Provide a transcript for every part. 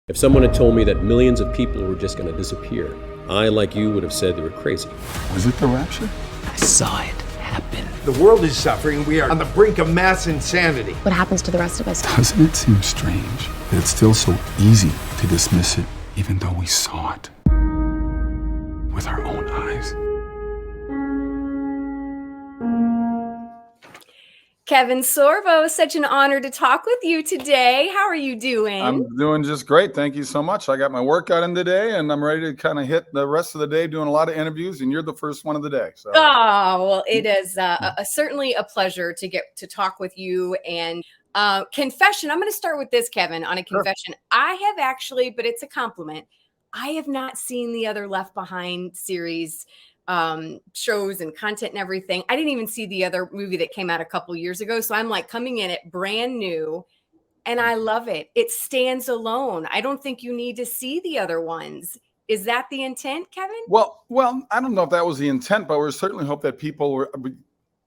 If someone had told me that millions of people were just going to disappear, I, like you, would have said they were crazy. Was it the rapture? I saw it happen. The world is suffering. We are on the brink of mass insanity. What happens to the rest of us? Doesn't it seem strange that it's still so easy to dismiss it, even though we saw it with our own eyes? Kevin Sorbo, such an honor to talk with you today. How are you doing? I'm doing just great. Thank you so much. I got my workout in today, and I'm ready to kind of hit the rest of the day doing a lot of interviews, and you're the first one of the day. So. Oh, well, it is certainly a pleasure to get to talk with you. And confession, I'm going to start with this, Kevin, on a confession. Sure. I have actually, but it's a compliment, I have not seen the other Left Behind series shows and content and everything. I didn't even see the other movie that came out a couple years ago. So I'm like coming in it brand new, and I love it. It stands alone. I don't think you need to see the other ones. Is that the intent, Kevin? Well, I don't know if that was the intent, but we certainly hope that people were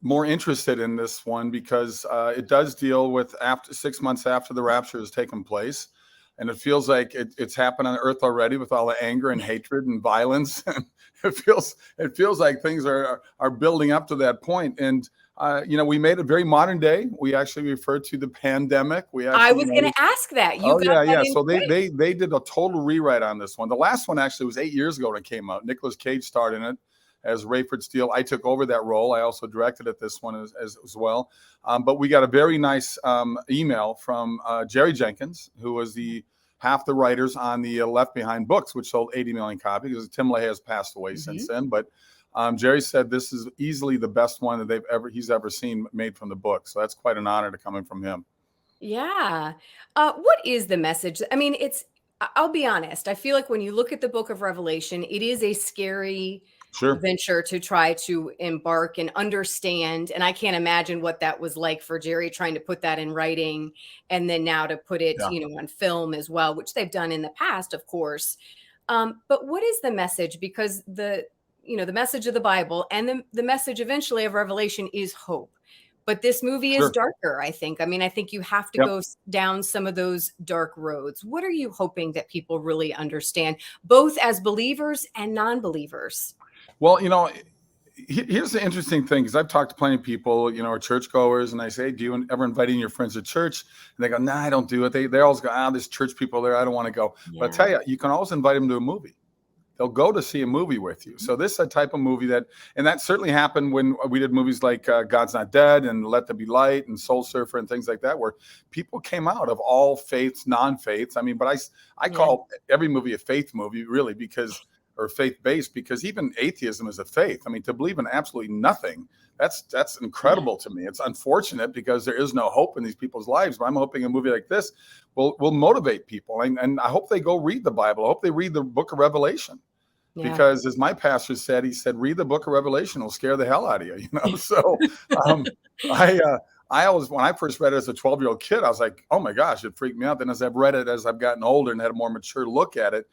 more interested in this one, because it does deal with after 6 months after the rapture has taken place. And it feels like it's happened on Earth already, with all the anger and hatred and violence. it feels like things are building up to that point. And we made it very modern day. We actually referred to the pandemic. I was going to ask that. So they did a total rewrite on this one. The last one actually was 8 years ago when it came out. Nicolas Cage starred in it as Rayford Steele. I took over that role. I also directed it this one as well. But we got a very nice email from Jerry Jenkins, who was half the writers on the Left Behind books, which sold 80 million copies, because Tim LaHaye has passed away since then. But Jerry said this is easily the best one that he's ever seen made from the book. So that's quite an honor coming from him. Yeah. What is the message? I mean, I'll be honest. I feel like when you look at the book of Revelation, it is a scary venture to try to embark and understand. And I can't imagine what that was like for Jerry, trying to put that in writing, and then now to put it, on film as well, which they've done in the past, of course. But what is the message? Because the message of the Bible and the message eventually of Revelation is hope. But this movie is darker, I think. I mean, I think you have to go down some of those dark roads. What are you hoping that people really understand, both as believers and non-believers? Well, here's the interesting thing, because I've talked to plenty of people, or churchgoers, and I say, do you ever invite your friends to church? And they go, nah, I don't do it. They always go, there's church people there, I don't want to go. Yeah. But I tell you, you can always invite them to a movie. They'll go to see a movie with you. So this is a type of movie that certainly happened when we did movies like God's Not Dead and Let There Be Light and Soul Surfer and things like that, where people came out of all faiths, non-faiths. I mean, but I call every movie a faith movie, really, or faith-based, because even atheism is a faith. I mean, to believe in absolutely nothing, that's incredible to me. It's unfortunate, because there is no hope in these people's lives. But I'm hoping a movie like this will motivate people. And I hope they go read the Bible. I hope they read the book of Revelation. Because as my pastor said, he said, read the book of Revelation, it'll scare the hell out of you. So I always, when I first read it as a 12-year-old kid, I was like, oh my gosh, it freaked me out. Then as I've read it, as I've gotten older and had a more mature look at it,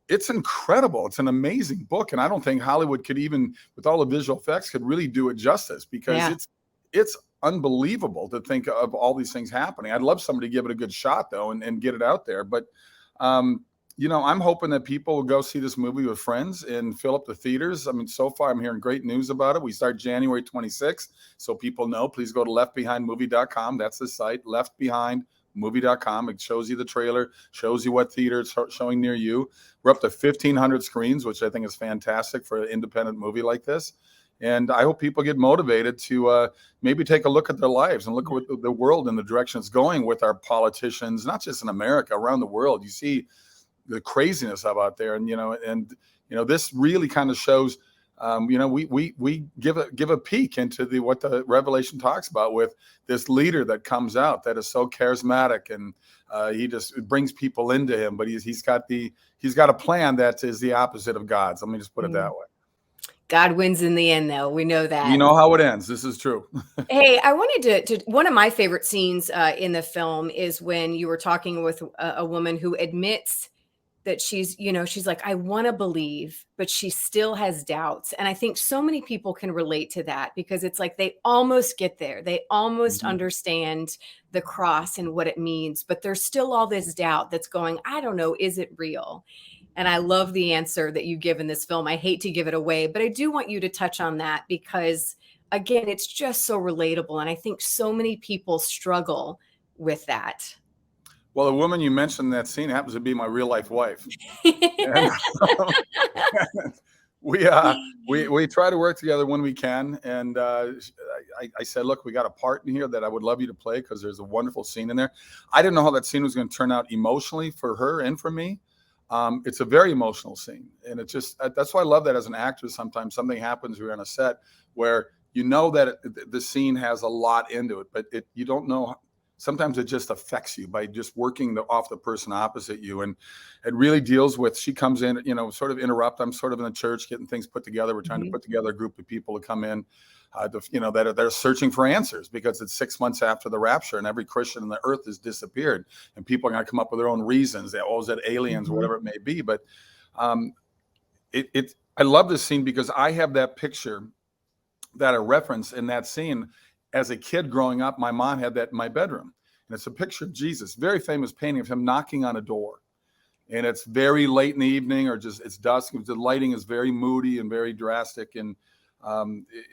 it's incredible. It's an amazing book. And I don't think Hollywood could, even with all the visual effects, could really do it justice, because it's unbelievable to think of all these things happening. I'd love somebody to give it a good shot, though, and get it out there. But, I'm hoping that people will go see this movie with friends and fill up the theaters. I mean, so far I'm hearing great news about it. We start January 26th. So people know, please go to leftbehindmovie.com. That's the site, leftbehindmovie.com. It shows you the trailer, shows you what theater it's showing near you. We're up to 1,500 screens, which I think is fantastic for an independent movie like this. And I hope people get motivated to maybe take a look at their lives and look at the world and the direction it's going with our politicians, not just in America, around the world. You see the craziness out there, and this really kind of shows. We give a peek into what the Revelation talks about, with this leader that comes out that is so charismatic, and he just brings people into him. But he's got a plan that is the opposite of God's. Let me just put it that way. God wins in the end, though. We know that. You know how it ends. This is true. Hey, I wanted to one of my favorite scenes in the film is when you were talking with a woman who admits that she's, she's like, I want to believe, but she still has doubts. And I think so many people can relate to that, because it's like they almost get there. They almost understand the cross and what it means, but there's still all this doubt that's going, I don't know, is it real? And I love the answer that you give in this film. I hate to give it away, but I do want you to touch on that, because again, it's just so relatable. And I think so many people struggle with that. Well, the woman you mentioned in that scene happens to be my real life wife. And, we try to work together when we can. And I said, look, we got a part in here that I would love you to play, because there's a wonderful scene in there. I didn't know how that scene was going to turn out emotionally for her and for me. It's a very emotional scene. And it just, that's why I love that as an actor. Sometimes something happens, we're on a set where that the scene has a lot into it, but you don't know. Sometimes it just affects you by just working off the person opposite you. And it really deals with, she comes in, sort of interrupt. I'm sort of in the church getting things put together. We're trying to put together a group of people to come in, that are searching for answers, because it's 6 months after the rapture and every Christian on the earth has disappeared, and people are going to come up with their own reasons. Is that aliens or whatever it may be. But I love this scene because I have that picture that I reference in that scene. As a kid growing up, my mom had that in my bedroom. And it's a picture of Jesus, very famous painting of him knocking on a door. And it's very late in the evening, or just it's dusk. The lighting is very moody and very drastic. And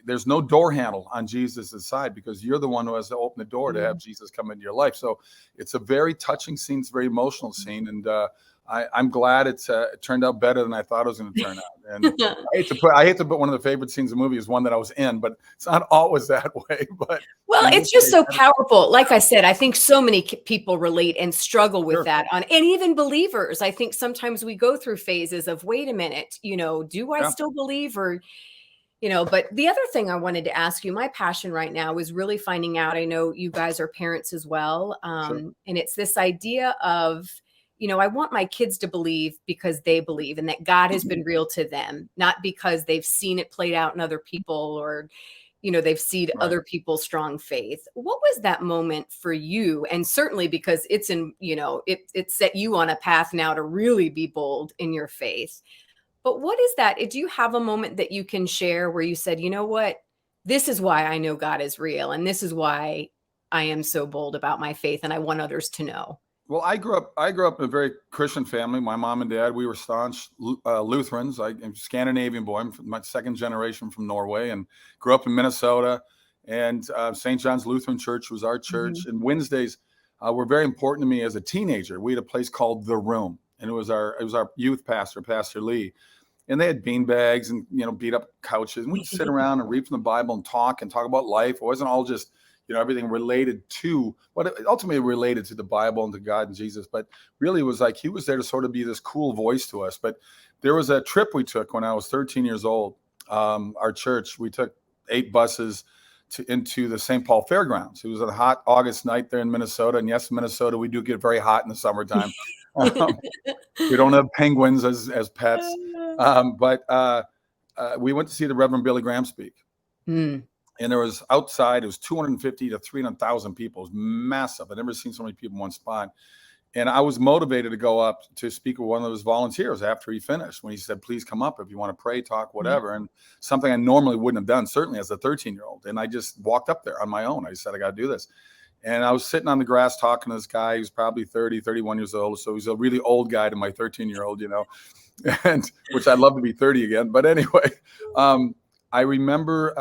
there's no door handle on Jesus' side, because you're the one who has to open the door to have Jesus come into your life. So it's a very touching scene. It's a very emotional scene. And I'm glad it turned out better than I thought it was going to turn out. And I hate to put one of the favorite scenes of the movie is one that I was in, but it's not always that way. But it's just so powerful. Like I said, I think so many people relate and struggle with that. And even believers, I think sometimes we go through phases of, wait a minute, do I still believe? Or but the other thing I wanted to ask you, my passion right now is really finding out. I know you guys are parents as well, and it's this idea of, I want my kids to believe because they believe, and that God has been real to them, not because they've seen it played out in other people, or, they've seen other people's strong faith. What was that moment for you? And certainly because it's it set you on a path now to really be bold in your faith. But what is that? Do you have a moment that you can share where you said, you know what, this is why I know God is real, and this is why I am so bold about my faith, and I want others to know? Well, I grew up in a very Christian family. My mom and dad, we were staunch Lutherans. I'm a Scandinavian boy. I'm my second generation from Norway, and grew up in Minnesota. And St. John's Lutheran Church was our church. And Wednesdays were very important to me as a teenager. We had a place called The Room, and it was our youth pastor, Pastor Lee. And they had bean bags and beat up couches, and we'd sit around and read from the Bible and talk about life. It wasn't all just everything related to what ultimately related to the Bible and to God and Jesus. But really, it was like he was there to sort of be this cool voice to us. But there was a trip we took when I was 13 years old. Our church, we took 8 buses into the St. Paul Fairgrounds. It was a hot August night there in Minnesota. And yes, Minnesota, we do get very hot in the summertime. We don't have penguins as pets. But we went to see the Reverend Billy Graham speak. And there was outside, it was 250 to 300,000 people. It was massive. I'd never seen so many people in one spot. And I was motivated to go up to speak with one of his volunteers after he finished, when he said, please come up if you want to pray, talk, whatever. And something I normally wouldn't have done, certainly as a 13-year-old. And I just walked up there on my own. I just said, I got to do this. And I was sitting on the grass talking to this guy. He was probably 30, 31 years old. So he's a really old guy to my 13-year-old, and which I'd love to be 30 again. But anyway, I remember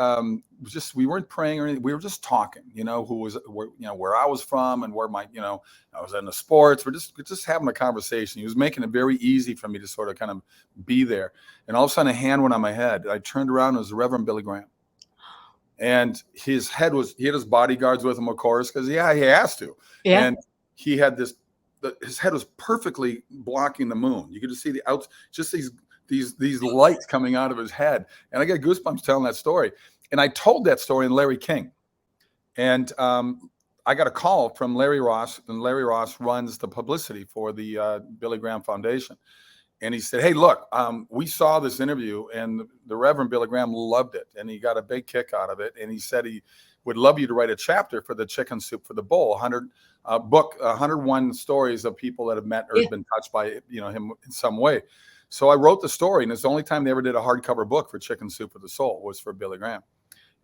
we weren't praying or anything. We were just talking, where I was from and where I was in the sports. We're just having a conversation. He was making it very easy for me to sort of kind of be there. And all of a sudden a hand went on my head. I turned around, and it was the Reverend Billy Graham. And he had his bodyguards with him, of course, because he has to. Yeah. And he had his head was perfectly blocking the moon. You could just see these lights coming out of his head. And I get goosebumps telling that story. And I told that story in Larry King. And I got a call from Larry Ross, and Larry Ross runs the publicity for the Billy Graham Foundation. And he said, hey, look, we saw this interview, and the Reverend Billy Graham loved it, and he got a big kick out of it. And he said he would love you to write a chapter for the Chicken Soup for the Bowl 100 book, 101 stories of people that have met or been touched by him in some way. So I wrote the story, and it's the only time they ever did a hardcover book for Chicken Soup for the Soul was for Billy Graham.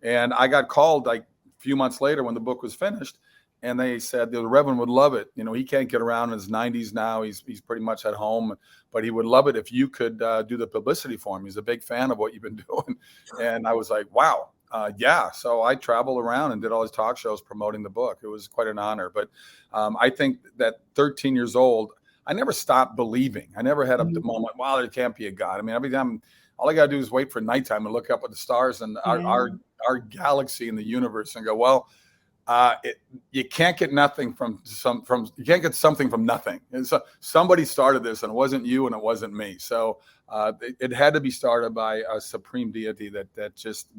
And I got called like a few months later when the book was finished, and they said the Reverend would love it. He can't get around in his 90s now. He's pretty much at home, but he would love it if you could do the publicity for him. He's a big fan of what you've been doing. And I was like, wow. Yeah. So I traveled around and did all these talk shows promoting the book. It was quite an honor. But I think that 13 years old, I never stopped believing. I never had a moment, wow, there can't be a God. I mean, every time, all I got to do is wait for nighttime and look up at the stars and our galaxy in the universe and go, well, you can't get nothing you can't get something from nothing. And so somebody started this, and it wasn't you and it wasn't me. So it had to be started by a supreme deity that just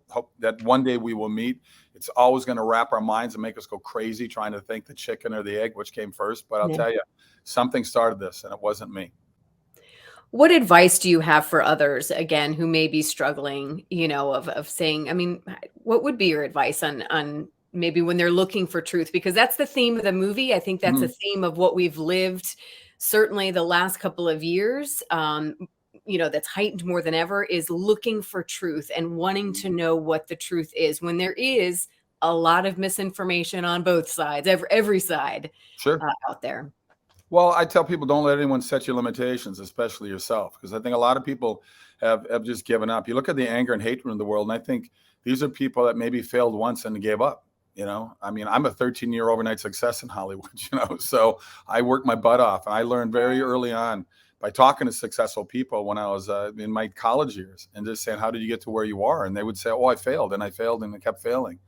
hope that one day we will meet. It's always going to wrap our minds and make us go crazy trying to think the chicken or the egg, which came first. But I'll tell you, something started this, and it wasn't me. What advice do you have for others, again, who may be struggling, of saying, I mean, what would be your advice on maybe when they're looking for truth? Because that's the theme of the movie. I think that's a theme of what we've lived, certainly the last couple of years, that's heightened more than ever, is looking for truth and wanting to know what the truth is when there is a lot of misinformation on both sides, every side out there. Well, I tell people, don't let anyone set your limitations, especially yourself, because I think a lot of people have just given up. You look at the anger and hatred in the world, and I think these are people that maybe failed once and gave up. I mean, I'm a 13-year overnight success in Hollywood, so I worked my butt off. And I learned very early on by talking to successful people when I was in my college years and just saying, how did you get to where you are? And they would say, oh, I failed and I kept failing.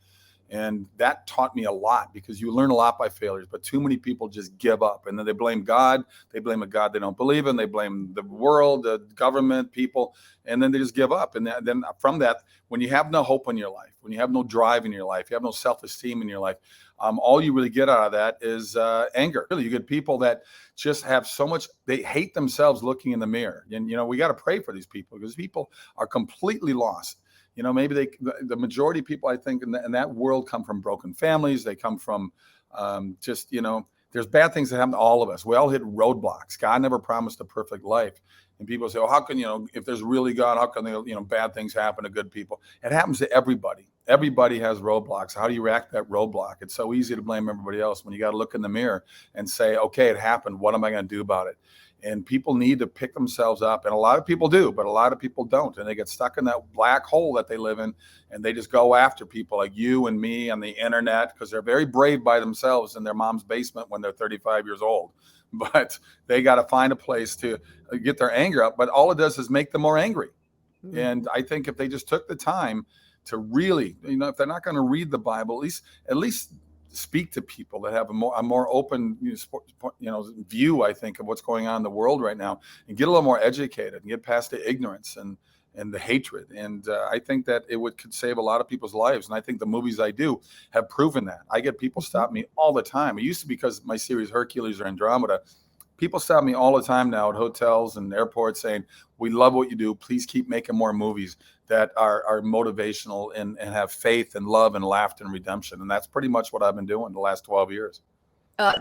And that taught me a lot, because you learn a lot by failures, but too many people just give up, and then they blame God. They blame a God they don't believe in. They blame the world, the government, people, and then they just give up. And then from that, when you have no hope in your life, when you have no drive in your life, you have no self-esteem in your life, all you really get out of that is anger. Really, you get people that just have so much, they hate themselves looking in the mirror. And, we got to pray for these people, because people are completely lost. Maybe the majority of people, I think, in that world come from broken families. They come from there's bad things that happen to all of us. We all hit roadblocks. God never promised a perfect life. And people say, oh, how can, if there's really God, how can bad things happen to good people? It happens to everybody. Everybody has roadblocks. How do you react to that roadblock? It's so easy to blame everybody else when you got to look in the mirror and say, okay, it happened. What am I going to do about it? And people need to pick themselves up. And a lot of people do, but a lot of people don't. And they get stuck in that black hole that they live in. And they just go after people like you and me on the internet, because they're very brave by themselves in their mom's basement when they're 35 years old. But they got to find a place to get their anger up. But all it does is make them more angry. Mm-hmm. And I think if they just took the time to really, if they're not going to read the Bible, at least speak to people that have a more open view, I think, of what's going on in the world right now, and get a little more educated and get past the ignorance and the hatred. And I think that could save a lot of people's lives. And I think the movies I do have proven that. I get people stop me all the time. It used to be because my series Hercules or Andromeda. People stop me all the time now at hotels and airports saying, we love what you do. Please keep making more movies that are motivational and have faith and love and laughter and redemption. And that's pretty much what I've been doing the last 12 years.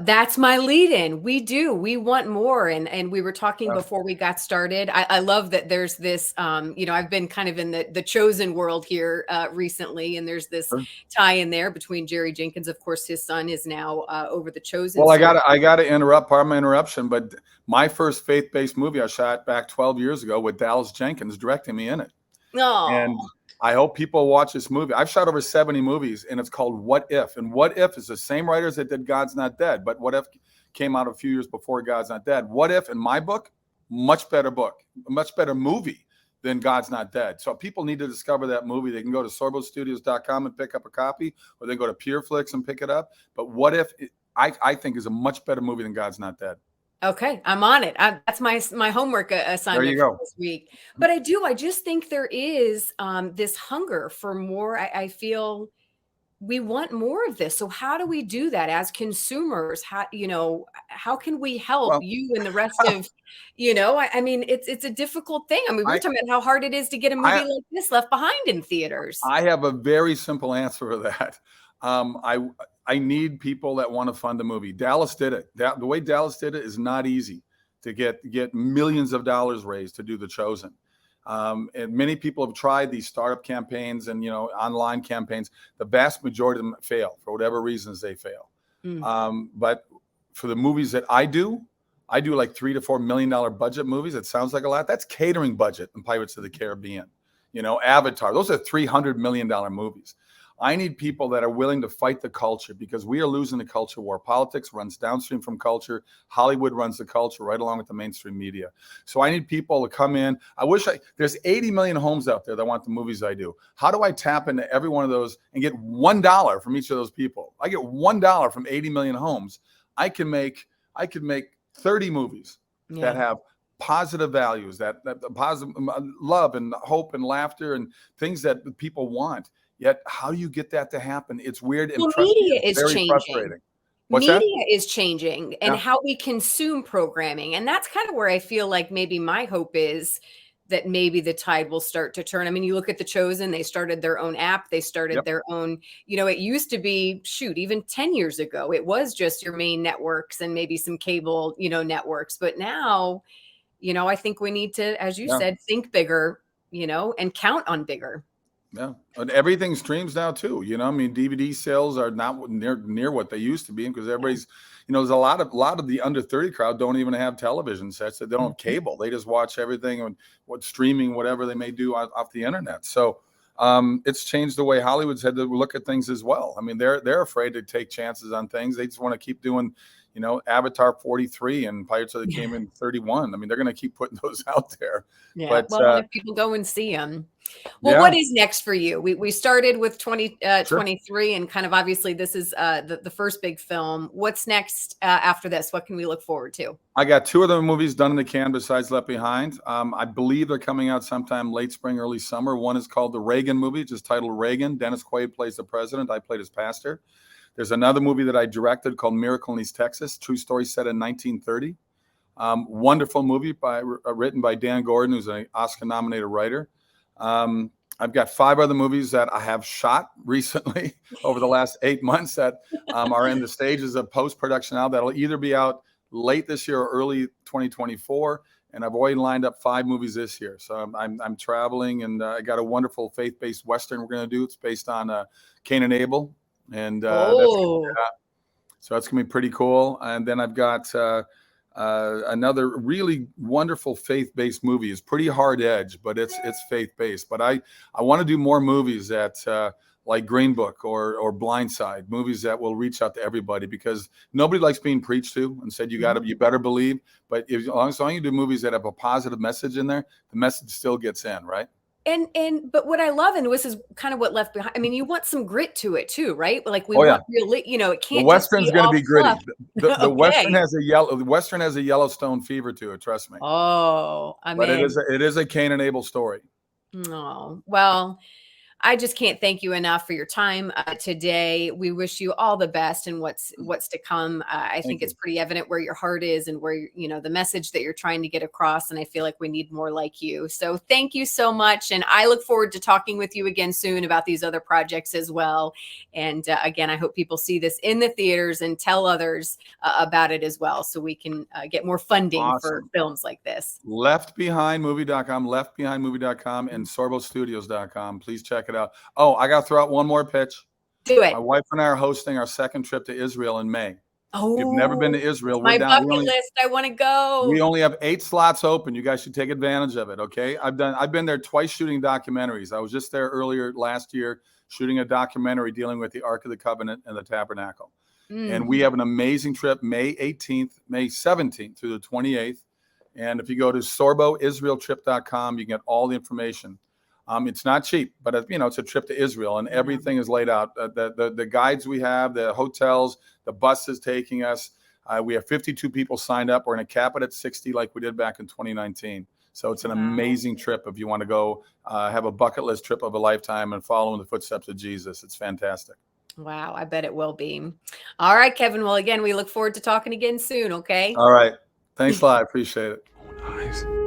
That's my lead in. We want more. And we were talking before we got started. I love that there's this, I've been kind of in the chosen world here recently. And there's this tie in there between Jerry Jenkins. Of course, his son is now over the chosen. Well, I got to interrupt, part of my interruption, but my first faith-based movie I shot back 12 years ago with Dallas Jenkins directing me in it. Oh. And I hope people watch this movie. I've shot over 70 movies, and it's called What If. And What If is the same writers that did God's Not Dead, but What If came out a few years before God's Not Dead. What If, in my book, much better book, a much better movie than God's Not Dead. So people need to discover that movie. They can go to sorbostudios.com and pick up a copy, or they go to PureFlix and pick it up. But What If, I think, is a much better movie than God's Not Dead. Okay, I'm on it. That's my homework assignment for this week. But I just think there is this hunger for more. I feel we want more of this. So how do we do that as consumers? How can we help Well, you and the rest of, I mean, it's a difficult thing. I mean, we're I, talking about how hard it is to get a movie I, like this left behind in theaters. I have a very simple answer for that. I need people that want to fund the movie. Dallas did it. The way Dallas did it is not easy to get millions of dollars raised to do The Chosen. And many people have tried these startup campaigns and online campaigns. The vast majority of them fail for whatever reasons they fail. But for the movies that I do like $3 to $4 million budget movies. It sounds like a lot. That's catering budget in Pirates of the Caribbean. Avatar. Those are $300 million movies. I need people that are willing to fight the culture, because we are losing the culture war. Politics runs downstream from culture. Hollywood runs the culture right along with the mainstream media. So I need people to come in. There's 80 million homes out there that want the movies I do. How do I tap into every one of those and get $1 from each of those people? I get $1 from 80 million homes. I could make 30 movies that have positive values, that positive love and hope and laughter and things that people want. Yet, how do you get that to happen? It's weird. And media is very changing. Frustrating. What's Media that? is changing, and how we consume programming. And that's kind of where I feel like maybe my hope is that maybe the tide will start to turn. I mean, you look at The Chosen, they started their own app. They started their own, it used to be, even 10 years ago, it was just your main networks and maybe some cable, networks. But now, I think we need to, as you said, think bigger, and count on bigger. Yeah, and everything streams now too. I mean, DVD sales are not near what they used to be, because everybody's, there's a lot of the under 30 crowd don't even have television sets. They don't have cable. They just watch everything and what streaming, whatever they may do off the internet. So it's changed the way Hollywood's had to look at things as well. I mean, they're afraid to take chances on things. They just want to keep doing, Avatar 43 and Pirates of the Caribbean 31. I mean, they're going to keep putting those out there. Yeah. But, if people go and see them. Well, what is next for you? We started with 2023, and kind of obviously this is the first big film. What's next after this? What can we look forward to? I got 2 other movies done in the can besides Left Behind. I believe they're coming out sometime late spring, early summer. One is called the Reagan movie, just titled Reagan. Dennis Quaid plays the president. I played his pastor. There's another movie that I directed called Miracle in East Texas, true story set in 1930. Wonderful movie written by Dan Gordon, who's an Oscar-nominated writer. I've got 5 other movies that I have shot recently over the last 8 months that are in the stages of post-production now. That'll either be out late this year or early 2024. And I've already lined up 5 movies this year. So I'm traveling, and I got a wonderful faith-based Western we're going to do. It's based on Cain and Abel. And so that's going to be pretty cool. And then I've got another really wonderful faith-based movie. It's pretty hard edge, but it's faith-based. But I want to do more movies that like Green Book or Blindside, movies that will reach out to everybody, because nobody likes being preached to and said you better believe. But as long as you do movies that have a positive message in there, the message still gets in, right? But what I love, and this is kind of what Left Behind, I mean, you want some grit to it too, right? Like we want really, it can't. The Western's going to be gritty. The Okay. Western has a Yellowstone fever to it. Trust me. Oh, I mean, but it is a Cain and Abel story. Oh, well, I just can't thank you enough for your time today. We wish you all the best and what's to come. I think it's pretty evident where your heart is and where, the message that you're trying to get across. And I feel like we need more like you. So thank you so much. And I look forward to talking with you again soon about these other projects as well. And again, I hope people see this in the theaters and tell others about it as well, so we can get more funding for films like this. Leftbehindmovie.com, leftbehindmovie.com, and sorbostudios.com. Please check it out. Oh, I got to throw out one more pitch. Do it. My wife and I are hosting our second trip to Israel in May. Oh, if you've never been to Israel, my bucket list. I want to go. We only have 8 slots open. You guys should take advantage of it. Okay. I've been there twice shooting documentaries. I was just there earlier last year shooting a documentary dealing with the Ark of the Covenant and the Tabernacle. And we have an amazing trip, May 17th through the 28th. And if you go to sorboisraeltrip.com, you can get all the information. It's not cheap, but it's a trip to Israel, and everything is laid out. The guides we have, the hotels, the buses taking us. We have 52 people signed up. We're going to cap it at 60 like we did back in 2019. So it's an amazing trip if you want to go have a bucket list trip of a lifetime and follow in the footsteps of Jesus. It's fantastic. Wow, I bet it will be. All right, Kevin. Well, again, we look forward to talking again soon, okay? All right. Thanks a lot. I appreciate it. Eyes.